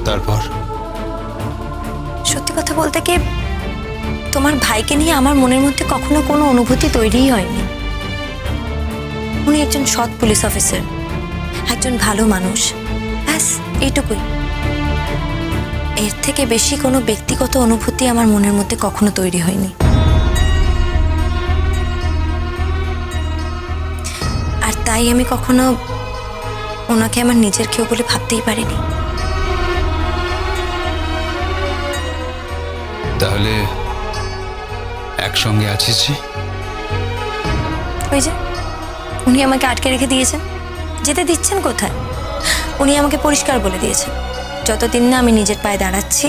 তারপর? সত্যি কথা বলতে কি, তোমার ভাইকে নিয়ে আমার মনের মধ্যে কখনো কোনো অনুভূতি তৈরিই হয়নি। উনি একজন সৎ পুলিশ অফিসার, একজন ভালো মানুষ, ব্যাস এইটুকুই। এর থেকে বেশি কোনো ব্যক্তিগত অনুভূতি আমার মনের মধ্যে কখনো তৈরি হয়নি। আর তাই আমি কখনো ওনাকে আমার নিজের কেউ বলে ভাবতেই পারিনি। তাহলে একসঙ্গে আছিস যে? ওই যে উনি আমাকে আটকে রেখে দিয়েছেন, যেতে দিচ্ছেন কোথায়? উনি আমাকে পরিষ্কার বলে দিয়েছেন, যতদিন না আমি নিজের পায়ে দাঁড়াচ্ছি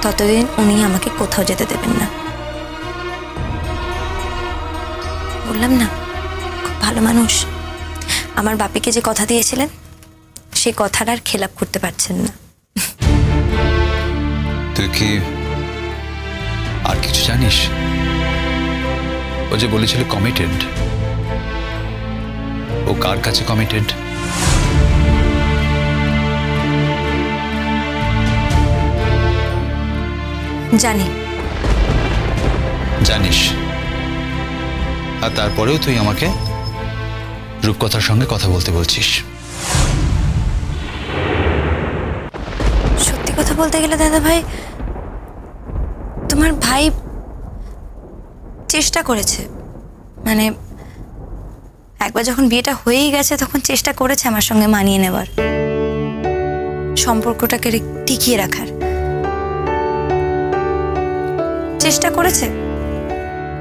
ততদিন উনি আমাকে কোথাও যেতে দেবেন না। বললাম না, খুব ভালো মানুষ। আমার বাপিকে যে কথা দিয়েছিলেন সেই কথার আর খেলাপ করতে পারছেন না। তুই কি আর কিছু জানিস? ও যে বলেছিল কমিটেড, ও কার কাছে কমিটেড? জানি। জানিস, আর তারপরেও তুই আমাকে রূপকথার সঙ্গে কথা বলতে বলছিস। সত্যি কথা বলতে গেলে দাদা ভাই, তোমার ভাই চেষ্টা করেছে, মানে একবার যখন বিয়েটা হয়েই গেছে তখন চেষ্টা করেছে আমার সঙ্গে মানিয়ে নেবার, সম্পর্কটাকে টিকিয়ে রাখার চেষ্টা করেছে,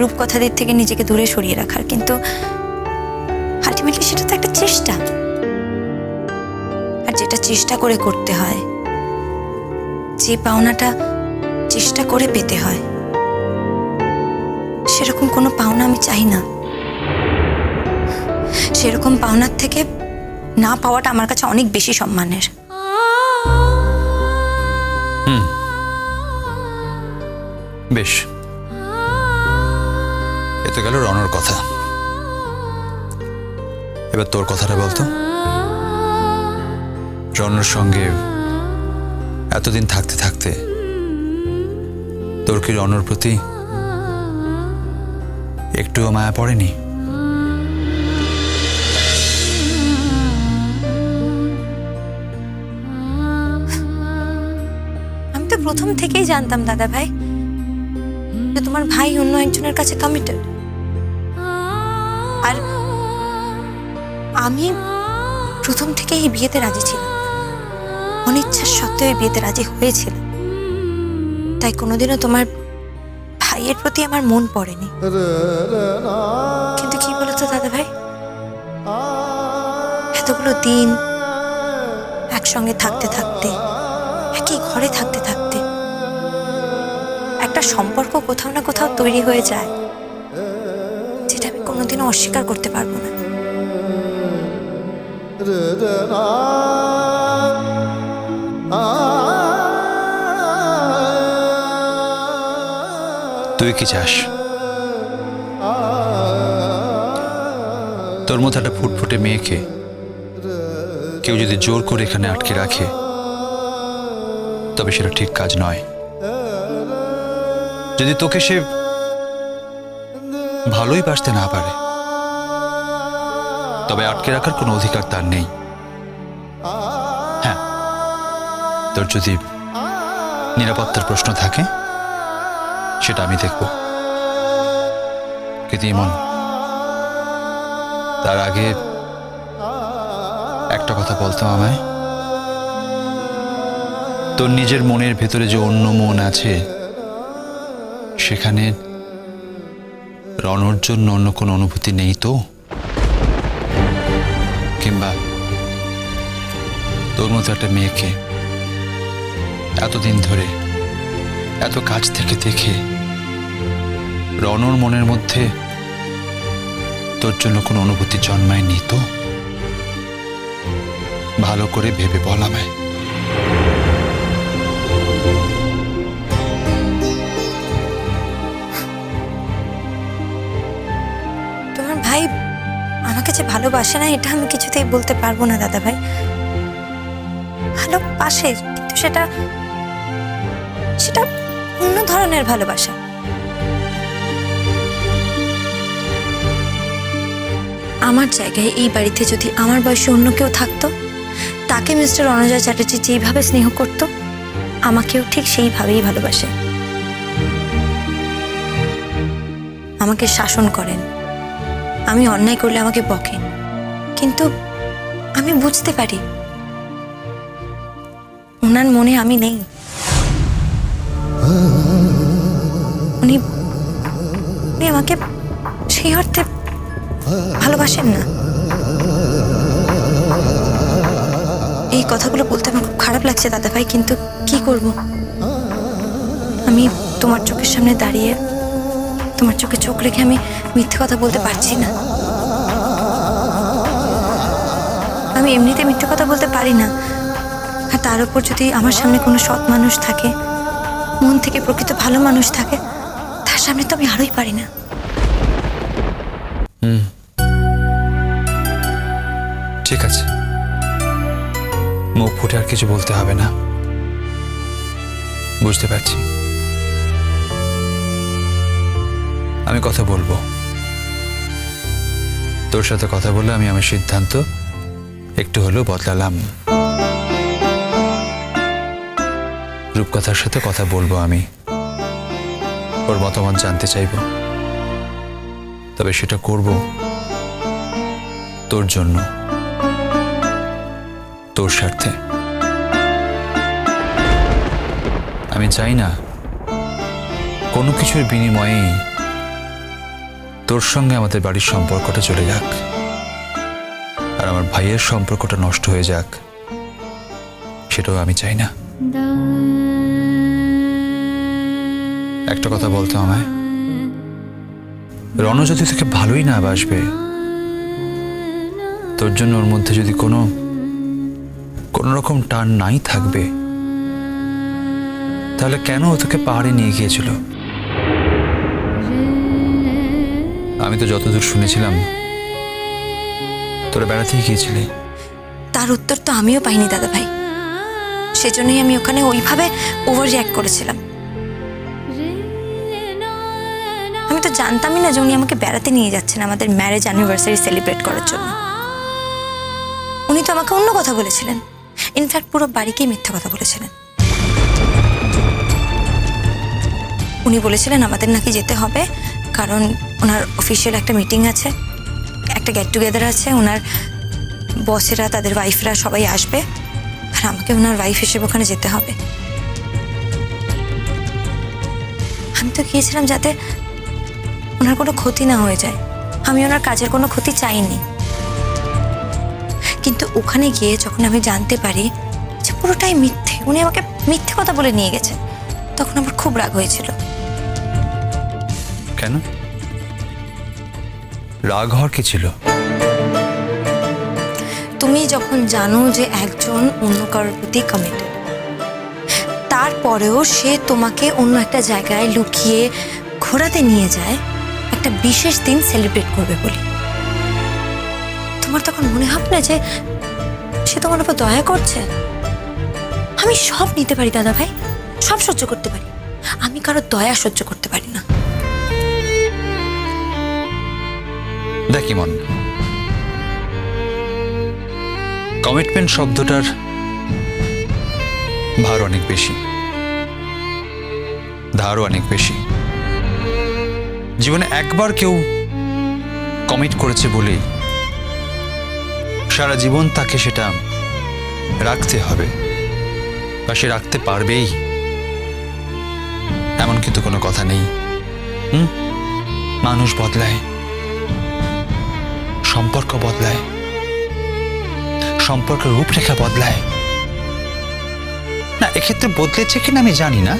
রূপকথাদের থেকে নিজেকে দূরে সরিয়ে রাখার। কিন্তু আলটিমেটলি সেটা তো একটা চেষ্টা, আর যেটা চেষ্টা করে করতে হয়, যে পাওনাটা চেষ্টা করে পেতে হয়, সেরকম কোনো পাওনা আমি চাই না। সেরকম পাওনার থেকে না পাওয়াটা আমার কাছে অনেক বেশি সম্মানের। বেশ, এ তো গেল রনর কথা। এবার তোর কথাটা বলতো। রনর সঙ্গে এতদিন থাকতে থাকতে তোর কি রনর প্রতি একটুও মায়া পড়েনি? আমি তো প্রথম থেকেই জানতাম দাদা ভাই যে তোমার ভাই অন্য একজনের কাছে কমিটেড, আর আমি প্রথম থেকেই এই বিয়েতে রাজি ছিলাম, অনিচ্ছার সত্ত্বেও এই বিয়েতে রাজি হয়েছিলাম। তাই কোনোদিনও তোমার ভাইয়ের প্রতি আমার মন পড়েনি। কিন্তু কি বলতো দাদা ভাই, এতগুলো দিন একসঙ্গে থাকতে থাকতে, একই ঘরে থাকতে থাকতে একটা সম্পর্ক কোথাও না কোথাও তৈরি হয়ে যায়, যেটা আমি কোনোদিনও অস্বীকার করতে পারবো না। তুই কি চাস? তোর মতো একটা ফুটফুটে মেয়েকে কেউ যদি জোর করে এখানে আটকে রাখে, তবে সেটা ঠিক কাজ নয়। যদি তোকে সে ভালোই বাসতে না পারে, তবে আটকে রাখার কোনো অধিকার তার নেই। হ্যাঁ, তোর যদি নিরাপত্তার প্রশ্ন থাকে সেটা আমি দেখব। কিন্তু ইমন, তার আগে একটা কথা বলতো আমায়। তোর নিজের মনের ভেতরে যে অন্য মন আছে, সেখানে রনর জন্য অন্য কোনো অনুভূতি নেই তো? কিংবা তোর মতো একটা মেয়েকে এতদিন ধরে এত কাছ থেকে দেখে রনর মনের মধ্যে তোর জন্য কোনো অনুভূতি জন্মায়নি তো? ভালো করে ভেবে বল আমায়। তোমার ভাই আমাকে যে ভালোবাসে না এটা আমি কিছুতেই বলতে পারবো না দাদা ভাই। ভালোবাসে, কিন্তু সেটা সেটা অন্য ধরনের ভালোবাসা। আমার জায়গায় এই বাড়িতে যদি আমার বয়সে অন্য কেউ থাকতো, তাকে মিস্টার রণজয় চ্যাটার্জি যেইভাবে স্নেহ করত, আমাকেও ঠিক সেইভাবেই ভালোবাসে। আমাকে শাসন করেন, আমি অন্যায় করলে আমাকে বকেন, কিন্তু আমি বুঝতে পারি ওনার মনে আমি নেই। উনি উনি আমাকে সেই অর্থে ভালোবাসেন না। এই কথাগুলো বলতে আমার খুব খারাপ লাগছে দাদা ভাই, কিন্তু কি করব? আমি তোমার চোখের সামনে দাঁড়িয়ে তোমার চোখে চোখ রেখে আমি মিথ্যে কথা বলতে পারছি না। আমি এমনিতে মিথ্যে কথা বলতে পারি না, আর তার উপর যদি আমার সামনে কোনো সৎ মানুষ থাকে, মন থেকে প্রকৃত ভালো মানুষ থাকে, তার সামনে তো আমি আরোই পারি না। ঠিক আছে, মুখ ফুটে আর কিছু বলতে হবে না, বুঝতে পারছি। আমি কথা বলবো, তোর সাথে কথা বলে আমি আমার সিদ্ধান্ত একটু হলেও বদলালাম। রূপকথার সাথে কথা বলবো, আমি ওর মতামত জানতে চাইব, তবে সেটা করব তোর জন্য, তোর স্বার্থে। আমি চাই না কোনো কিছুর বিনিময়েই তোর সঙ্গে আমাদের বাড়ির সম্পর্কটা চলে যাক, আর আমার ভাইয়ের সম্পর্কটা নষ্ট হয়ে যাক, সেটাও আমি চাই না। একটা কথা বলতো আমায়, রণ যদি তোকে ভালোই না বাসবে, তোর জন্য ওর মধ্যে যদি কোনো রকম টান নাই থাকবে, তাহলে কেন ও তোকে পাহাড়ে নিয়ে গিয়েছিল? আমি তো যতদূর শুনেছিলাম তোরা বেড়াতেই গিয়েছিলি। তার উত্তর তো আমিও পাইনি দাদা ভাই, সেজন্যই আমি ওখানে ওইভাবে ওভার রিঅ্যাক্ট করেছিলাম। আমি তো জানতামই না যে উনি আমাকে বেড়াতে নিয়ে যাচ্ছেন আমাদের ম্যারেজ অ্যানিভার্সারি সেলিব্রেট করার জন্য। উনি তো আমাকে অন্য কথা বলেছিলেন, ইনফ্যাক্ট পুরো বাড়িকেই মিথ্যা কথা বলেছিলেন। উনি বলেছিলেন আমাদের নাকি যেতে হবে, কারণ ওনার অফিসিয়াল একটা মিটিং আছে, একটা গেট টুগেদার আছে, ওনার বসেরা তাদের ওয়াইফরা সবাই আসবে, আর আমাকে ওনার ওয়াইফ হিসেবে ওখানে যেতে হবে। আমি তো গিয়েছিলাম যাতে ওনার কোনো ক্ষতি না হয়ে যায়, আমি ওনার কাজের কোনো ক্ষতি চাইনি। কিন্তু ওখানে গিয়ে যখন আমি জানতে পারি যে পুরোটাই মিথ্যে, উনি আমাকে মিথ্যে কথা বলে নিয়ে গেছেন, তখন আমার খুব রাগ হয়েছিল। কেন রাগ হওয়ার কি ছিল? তুমি যখন জানো যে একজন অন্য কারোর প্রতি কমিটেড, তারপরেও সে তোমাকে অন্য একটা জায়গায় লুকিয়ে ঘোরাতে নিয়ে যায় একটা বিশেষ দিন সেলিব্রেট করবে বলে, তোমার তখন মনে হবে না যে সে তোমার উপর দয়া করছে? আমি সব নিতে পারি দাদা ভাই, সব সহ্য করতে পারি, আমি কারো দয়া সহ্য করতে পারি না। দেখ ইমন, কমিটমেন্ট শব্দটার ভার অনেক বেশি, ধারও অনেক বেশি। জীবনে একবার কেউ কমিট করেছে বলেই সারা জীবন তাকে সেটা রাখতে হবে, বা সে রাখতে পারবেই এমন কিন্তু কোনো কথা নেই। মানুষ বদলায়, সম্পর্ক বদলায়, সম্পর্কের রূপরেখা বদলায় না। এক্ষেত্রে বদলেছে কিনা আমি জানি না,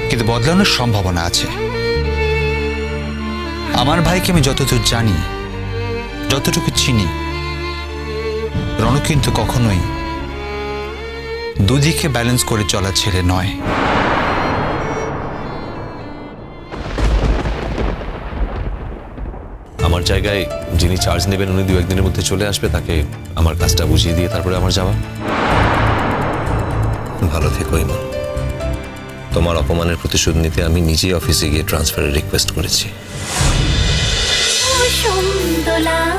কিন্তু বদলানোর সম্ভাবনা আছে। আমার ভাইকে আমি যতদূর জানি, যতটুকু চিনি, রণ কিন্তু কখনোই দুদিকে ব্যালেন্স করে চলা ছেলে নয়। আমার জায়গায় যিনি চার্জ নেবেন উনি 2-1 দিনের মধ্যে চলে আসবে, তাকে আমার কাজটা বুঝিয়ে দিয়ে তারপরে আমার যাওয়া। ভালো থেকো ইমন। তোমার অপমানের প্রতিশোধ নিতে আমি নিজেই অফিসে গিয়ে ট্রান্সফারের রিকোয়েস্ট করেছি। কুসুম দোলা